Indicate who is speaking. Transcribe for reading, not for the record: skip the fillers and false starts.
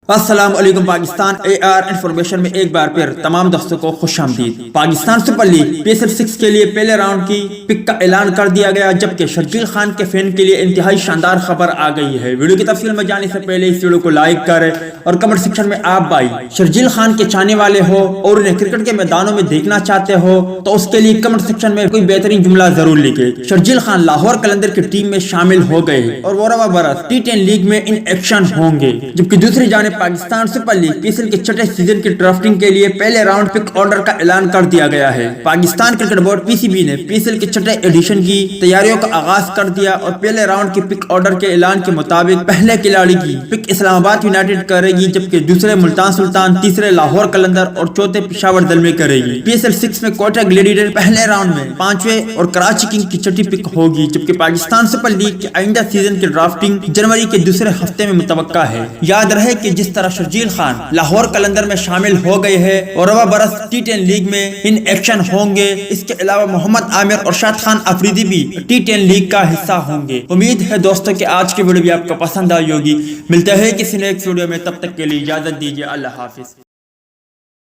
Speaker 1: السلام علیکم Pakistan AR information میں ایک بار پھر تمام دوستوں کو خوش آمدید۔ پاکستان سپر لیگ PSL 6 کے لیے پہلے راؤنڈ کی پک کا اعلان کر دیا گیا، جبکہ شرجیل خان کے فین کے لیے انتہائی شاندار خبر آ گئی ہے۔ ویڈیو کی تفصیل میں جانے سے پہلے اس ویڈیو کو لائک کریں اور کمنٹ سیکشن میں آپ بھائی شرجیل خان کے چاہنے والے ہو اور انہیں کرکٹ کے میدانوں میں دیکھنا چاہتے ہو تو اس کے لیے کمنٹ سیکشن میں کوئی بہترین جملہ ضرور لکھیں۔ شرجیل خان لاہور قلندر کی ٹیم میں شامل ہو گئے اور وہ رواں برس T10 لیگ میں ان ایکشن ہوں گے، جبکہ دوسری جانب پاکستان سپر لیگ PSL کے چھٹے سیزن کی ڈرافٹنگ کے لیے پہلے راؤنڈ پک آرڈر کا اعلان کر دیا گیا ہے۔ پاکستان کرکٹ بورڈ PCB نے PSL کے چھٹے ایڈیشن کی تیاریوں کا آغاز کر دیا اور پہلے راؤنڈ کی پک آرڈر کے اعلان کے مطابق پہلے کھلاڑی کی پک اسلام آباد یونائیٹڈ کرے گی، جبکہ دوسرے ملتان سلطان، تیسرے لاہور قلندر اور چوتھے پشاور زلمی کرے گی۔ PSL 6 میں کوئٹہ گلیڈیٹر پہلے راؤنڈ میں 5ویں اور کراچی کنگ کی چھٹی پک ہوگی، جبکہ پاکستان سپر لیگ کے آئندہ سیزن کی ڈرافٹنگ جنوری کے دوسرے ہفتے میں متوقع ہے۔ یاد رہے کہ جس طرح شرجیل خان لاہور قلندر میں شامل ہو گئے ہیں اور رواں برس T10 لیگ میں ان ایکشن ہوں گے، اس کے علاوہ محمد عامر اور شاط خان آفریدی بھی T10 لیگ کا حصہ ہوں گے۔ امید ہے دوستوں کہ آج کی ویڈیو بھی آپ کو پسند آئی ہوگی۔ ملتے ہیں کسی نیکسٹ ویڈیو میں، تب تک کے لیے اجازت دیجیے۔ اللہ حافظ۔